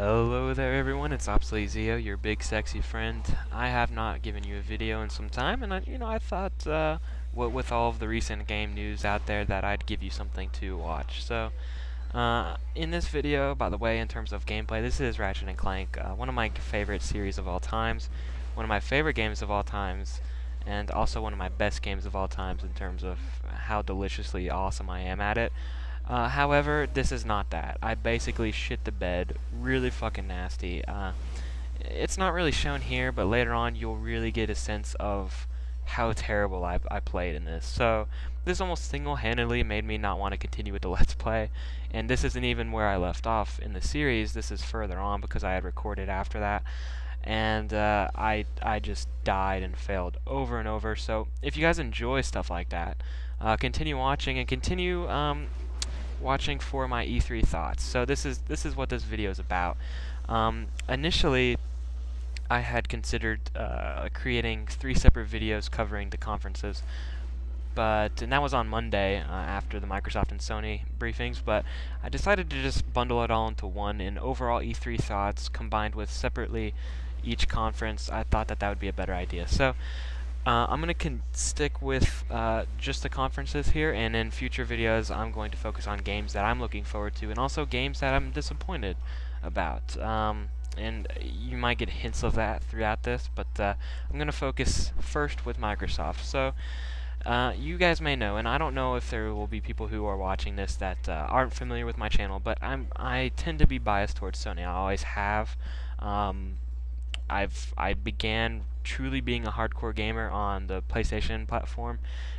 Hello there everyone, it's Zio, your big sexy friend. I have not given you a video in some time, and I thought, with all of the recent game news out there, that I'd give you something to watch. So, in this video, by the way, in terms of gameplay, this is Ratchet and Clank, one of my favorite series of all times, one of my favorite games of all times, and also one of my best games of all times in terms of how deliciously awesome I am at it. However, this is not that. I basically shit the bed really fucking nasty. It's not really shown here, but later on you'll really get a sense of how terrible I played in this. So, this almost single-handedly made me not want to continue with the Let's Play, and this isn't even where I left off in the series. This is further on because I had recorded after that, and I just died and failed over and over. So, if you guys enjoy stuff like that, continue watching and continue watching for my E3 thoughts. So this is what this video is about. Initially, I had considered creating 3 separate videos covering the conferences, and that was on Monday after the Microsoft and Sony briefings. But I decided to just bundle it all into one, in overall E3 thoughts combined with separately each conference. I thought that would be a better idea. So. I'm going to stick with just the conferences here, and in future videos I'm going to focus on games that I'm looking forward to, and also games that I'm disappointed about. And you might get hints of that throughout this, but I'm going to focus first with Microsoft. So, you guys may know, and I don't know if there will be people who are watching this that aren't familiar with my channel, but I tend to be biased towards Sony. I always have. I began truly being a hardcore gamer on the PlayStation platform,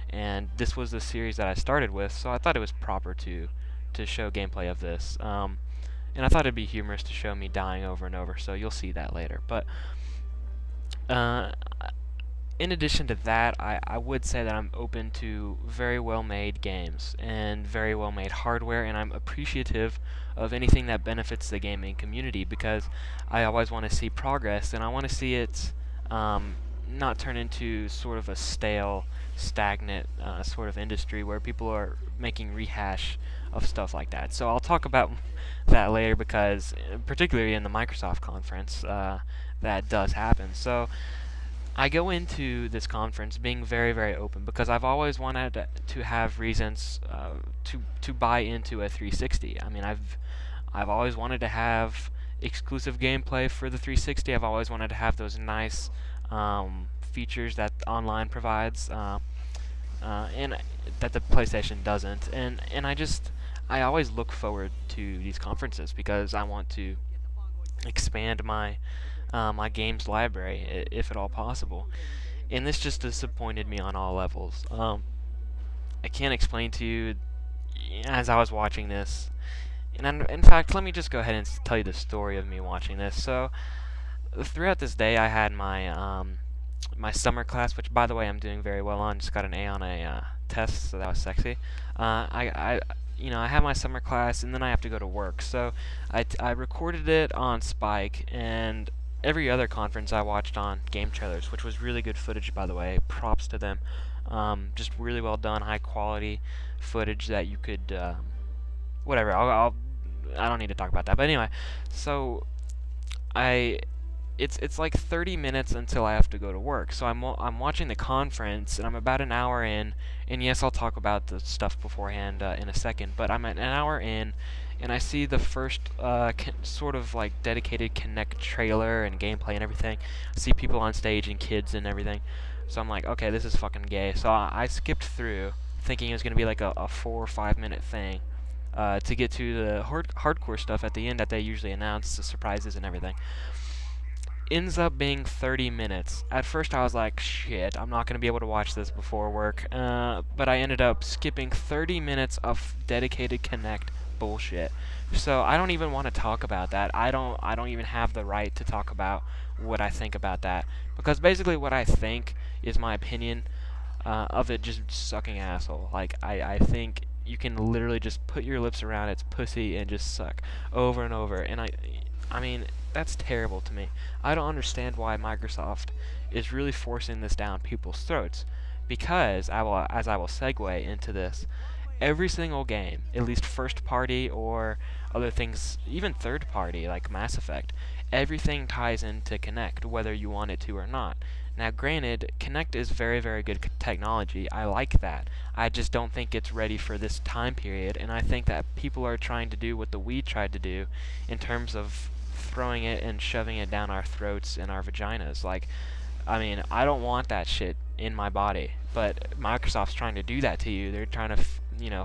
and this was the series that I started with, so I thought it was proper to show gameplay of this. And I thought it'd be humorous to show me dying over and over, so you'll see that later. But in addition to that, I would say that I'm open to very well-made games and very well-made hardware, and I'm appreciative of anything that benefits the gaming community, because I always want to see progress, and I want to see it not turn into sort of a stale, stagnant sort of industry where people are making rehash of stuff like that. So I'll talk about that later, because particularly in the Microsoft conference, that does happen. So I go into this conference being very, very open, because I've always wanted to have reasons to buy into a 360. I mean, I've always wanted to have exclusive gameplay for the 360. I've always wanted to have those nice features that online provides, and that the PlayStation doesn't. And I always look forward to these conferences because I want to expand my my games library, if at all possible. And this just disappointed me on all levels. I can't explain to you, as I was watching this, and in fact, let me just go ahead and tell you the story of me watching this. So, throughout this day, I had my my summer class, which, by the way, I'm doing very well on. Just got an A on a test, so that was sexy. I have my summer class, and then I have to go to work. So I recorded it on Spike, and every other conference I watched on Game Trailers, which was really good footage, by the way. Props to them. Just really well done, high quality footage that you could, whatever. I don't need to talk about that. But anyway, so it's like 30 minutes until I have to go to work. So I'm watching the conference, and I'm about an hour in. And yes, I'll talk about the stuff beforehand in a second. But I'm at an hour in, and I see the first sort of like dedicated Kinect trailer and gameplay and everything. I see people on stage and kids and everything. So I'm like, okay, this is fucking gay. So I skipped through, thinking it was gonna be like a 4 or 5 minute thing, to get to the hardcore stuff at the end that they usually announce, the surprises and everything. Ends up being 30 minutes. At first I was like, shit, I'm not going to be able to watch this before work, but I ended up skipping 30 minutes of dedicated Kinect bullshit. So I don't even want to talk about that. I don't even have the right to talk about what I think about that, because basically what I think is my opinion of it just sucking asshole. Like, I think you can literally just put your lips around its pussy and just suck over and over, and I mean, that's terrible to me. I don't understand why Microsoft is really forcing this down people's throats, because as I will segue into this, every single game, at least first party or other things, even third party like Mass Effect, everything ties into Kinect, whether you want it to or not. Now, granted, Kinect is very, very good technology. I like that. I just don't think it's ready for this time period, and I think that people are trying to do what the Wii tried to do in terms of throwing it and shoving it down our throats and our vaginas. Like, I mean, I don't want that shit in my body, but Microsoft's trying to do that to you. They're trying to,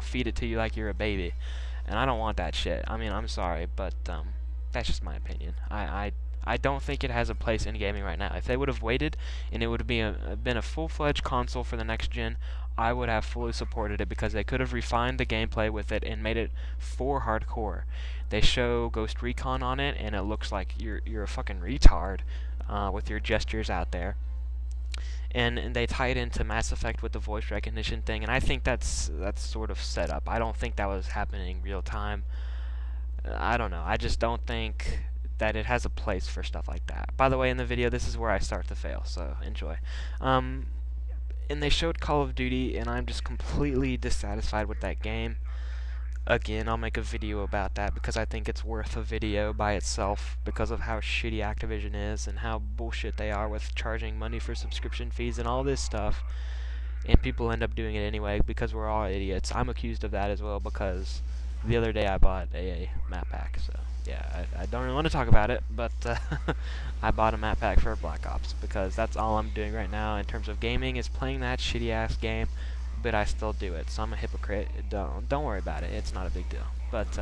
feed it to you like you're a baby, and I don't want that shit. I mean, I'm sorry, but that's just my opinion. I don't think it has a place in gaming right now. If they would have waited and it would have been a full-fledged console for the next gen, I would have fully supported it because they could have refined the gameplay with it and made it for hardcore. They show Ghost Recon on it, and it looks like you're a fucking retard with your gestures out there. And they tie it into Mass Effect with the voice recognition thing, and I think that's sort of set up. I don't think that was happening real time. I don't know. I just don't think that it has a place for stuff like that. By the way, in the video, this is where I start to fail, so enjoy. And they showed Call of Duty, and I'm just completely dissatisfied with that game. Again, I'll make a video about that because I think it's worth a video by itself because of how shitty Activision is and how bullshit they are with charging money for subscription fees and all this stuff. And people end up doing it anyway because we're all idiots. I'm accused of that as well because the other day I bought a map pack, so yeah, I don't really want to talk about it, but I bought a map pack for Black Ops because that's all I'm doing right now in terms of gaming is playing that shitty ass game, but I still do it, so I'm a hypocrite. Don't worry about it. It's not a big deal. But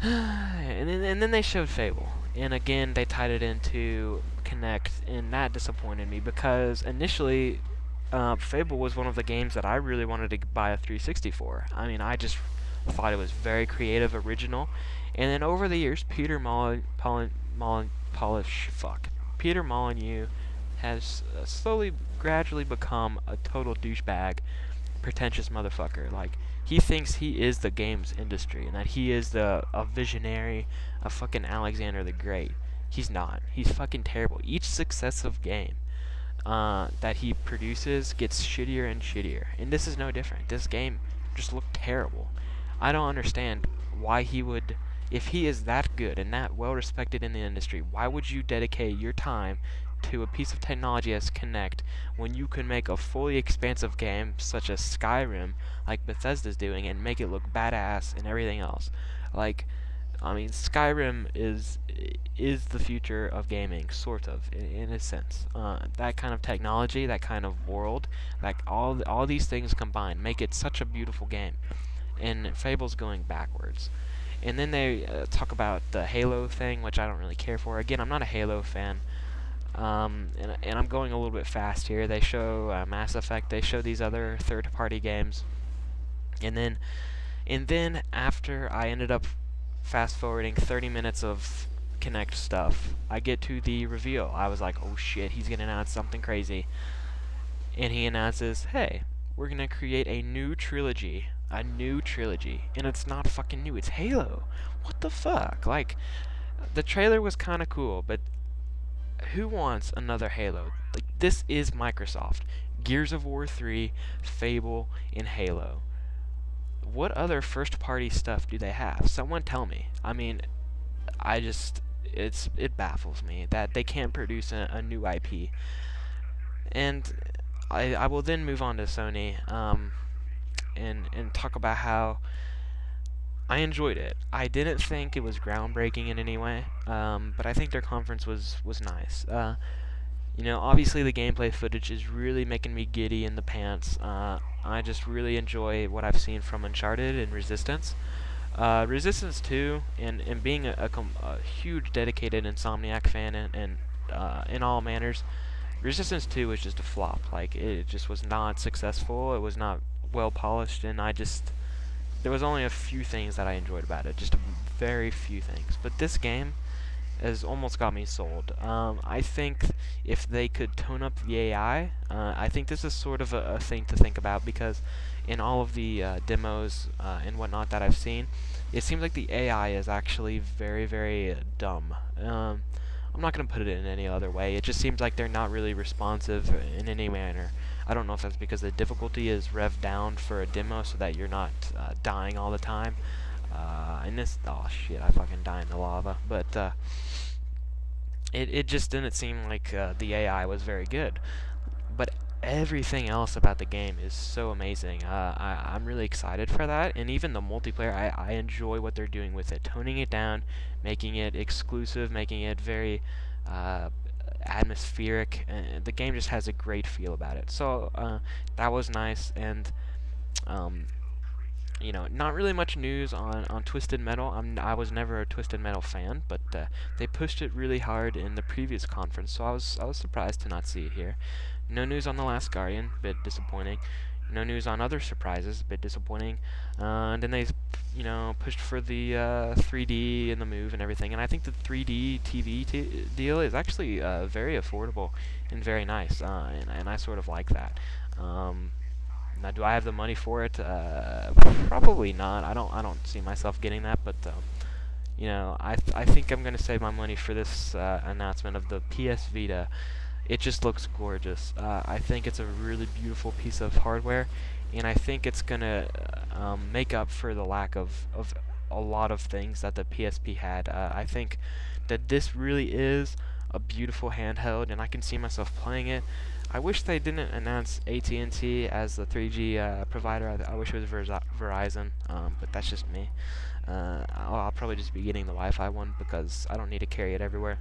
and then they showed Fable, and again they tied it into Kinect, and that disappointed me because initially Fable was one of the games that I really wanted to buy a 360 for. I mean, I just thought it was very creative, original, and then over the years, Peter Molyneux has slowly, gradually become a total douchebag, pretentious motherfucker. Like, he thinks he is the games industry and that he is a visionary, a fucking Alexander the Great. He's not. He's fucking terrible. Each successive game that he produces gets shittier and shittier, and this is no different. This game just looked terrible. I don't understand why he would, if he is that good and that well respected in the industry, why would you dedicate your time to a piece of technology as Kinect when you can make a fully expansive game such as Skyrim, like Bethesda's doing, and make it look badass and everything else? Like, I mean, Skyrim is the future of gaming, sort of, in a sense. That kind of technology, that kind of world, like all these things combined make it such a beautiful game. And Fable's going backwards. And then they talk about the Halo thing, which I don't really care for. Again, I'm not a Halo fan. And I'm going a little bit fast here. They show Mass Effect. They show these other third-party games. And then after I ended up fast-forwarding 30 minutes of Kinect stuff, I get to the reveal. I was like, oh shit, he's going to announce something crazy. And he announces, hey, we're going to create a new trilogy. A new trilogy. And it's not fucking new. It's Halo. What the fuck? Like, the trailer was kind of cool, but who wants another Halo? Like, this is Microsoft. Gears of War 3, Fable, and Halo. What other first-party stuff do they have? Someone tell me. I mean, it baffles me that they can't produce a new IP. And I will then move on to Sony, and talk about how I enjoyed it. I didn't think it was groundbreaking in any way, but I think their conference was nice. Obviously the gameplay footage is really making me giddy in the pants. I just really enjoy what I've seen from Uncharted and Resistance. Resistance 2, and being a huge dedicated Insomniac fan and in all manners, Resistance 2 was just a flop. Like, it just was not successful. It was not well polished, and there was only a few things that I enjoyed about it, just a very few things. But this game has almost got me sold. I think if they could tone up the AI, I think this is sort of a thing to think about, because in all of the demos and whatnot that I've seen, it seems like the AI is actually very, very dumb. I'm not going to put it in any other way. It just seems like they're not really responsive in any manner. I don't know if that's because the difficulty is revved down for a demo so that you're not dying all the time. And this, oh shit, I fucking die in the lava. But it just didn't seem like the AI was very good. But everything else about the game is so amazing. I'm really excited for that, and even the multiplayer, I enjoy what they're doing with it, toning it down, making it exclusive, making it very atmospheric. The game just has a great feel about it. So that was nice, and um, not really much news on Twisted Metal. I was never a Twisted Metal fan, but they pushed it really hard in the previous conference, so I was surprised to not see it here. No news on The Last Guardian, bit disappointing. No news on other surprises, bit disappointing. And then they, pushed for the 3D and the Move and everything. And I think the 3D TV deal is actually very affordable and very nice, and I sort of like that. Now, do I have the money for it? Probably not. I don't see myself getting that, but I think I'm gonna save my money for this announcement of the PS Vita. It just looks gorgeous. I think it's a really beautiful piece of hardware, and I think it's gonna make up for the lack of a lot of things that the PSP had. I think that this really is a beautiful handheld, and I can see myself playing it. I wish they didn't announce AT&T as the 3G provider. I wish it was Verizon, but that's just me. I'll probably just be getting the Wi-Fi one because I don't need to carry it everywhere.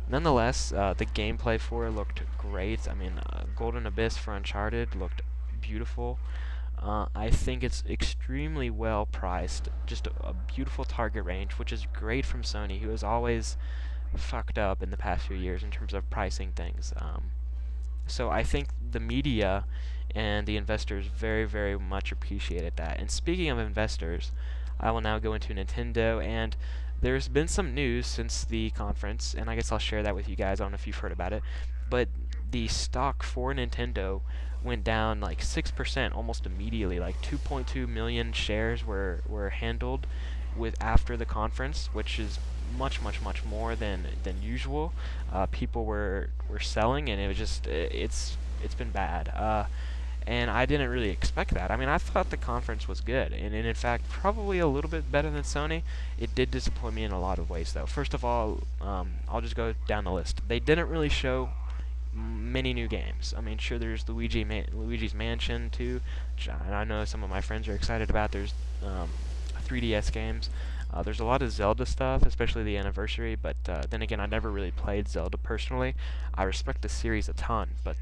Nonetheless, the gameplay for it looked great. I mean, Golden Abyss for Uncharted looked beautiful. I think it's extremely well priced. Just a beautiful target range, which is great from Sony, who has always fucked up in the past few years in terms of pricing things. So I think the media and the investors very, very much appreciated that. And speaking of investors, I will now go into Nintendo, and there's been some news since the conference, and I guess I'll share that with you guys. I don't know if you've heard about it, but the stock for Nintendo went down like 6% almost immediately. Like 2.2 million shares were handled with after the conference, which is much more than usual. People were selling, and it was just it's been bad. And I didn't really expect that. I mean, I thought the conference was good, and in fact, probably a little bit better than Sony. It did disappoint me in a lot of ways, though. First of all, I'll just go down the list. They didn't really show many new games. I mean, sure, there's Luigi's Mansion 2, which I know some of my friends are excited about. There's 3DS games. There's a lot of Zelda stuff, especially the anniversary, but then again, I never really played Zelda personally. I respect the series a ton, but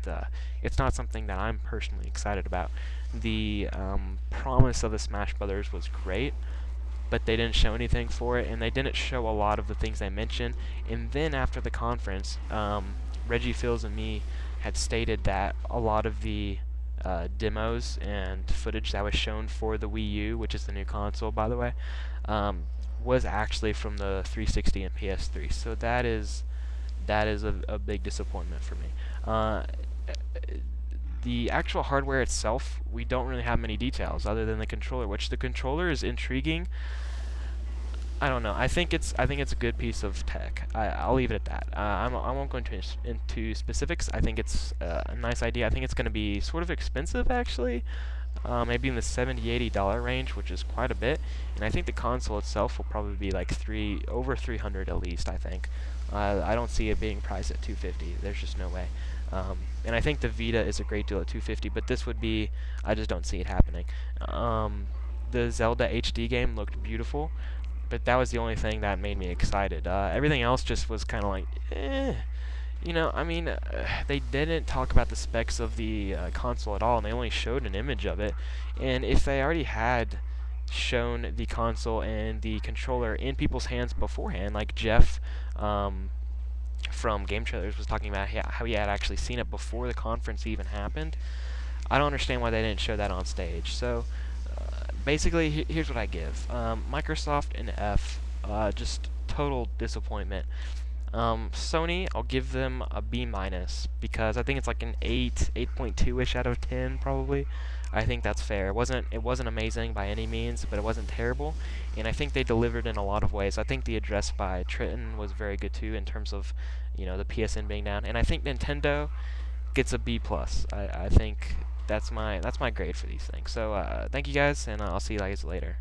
it's not something that I'm personally excited about. The promise of the Smash Brothers was great, but they didn't show anything for it, and they didn't show a lot of the things I mentioned. And then after the conference, Reggie Fils and me had stated that a lot of the demos and footage that was shown for the Wii U, which is the new console, by the way, was actually from the 360 and PS3. So that is a big disappointment for me. The actual hardware itself, we don't really have many details other than the controller, which the controller is intriguing. I don't know. I think it's a good piece of tech. I'll leave it at that. I won't go into specifics. I think it's a nice idea. I think it's going to be sort of expensive, actually. Maybe in the $70-$80 range, which is quite a bit. And I think the console itself will probably be like over 300 at least. I think. I don't see it being priced at 250. There's just no way. And I think the Vita is a great deal at 250, but this would be. I just don't see it happening. The Zelda HD game looked beautiful, but that was the only thing that made me excited. Everything else just was kind of like, eh. I mean, they didn't talk about the specs of the console at all, and they only showed an image of it. And if they already had shown the console and the controller in people's hands beforehand, like Jeff from Game Trailers was talking about how he had actually seen it before the conference even happened, I don't understand why they didn't show that on stage. So basically, here's what I give. Microsoft an F, just total disappointment. Sony, I'll give them a B- because I think it's like an 8.2-ish out of 10 probably. I think that's fair. It wasn't amazing by any means, but it wasn't terrible, and I think they delivered in a lot of ways. I think the address by Triton was very good too in terms of, the PSN being down, and I think Nintendo, gets a B plus. I think that's my grade for these things. So thank you guys, and I'll see you guys later.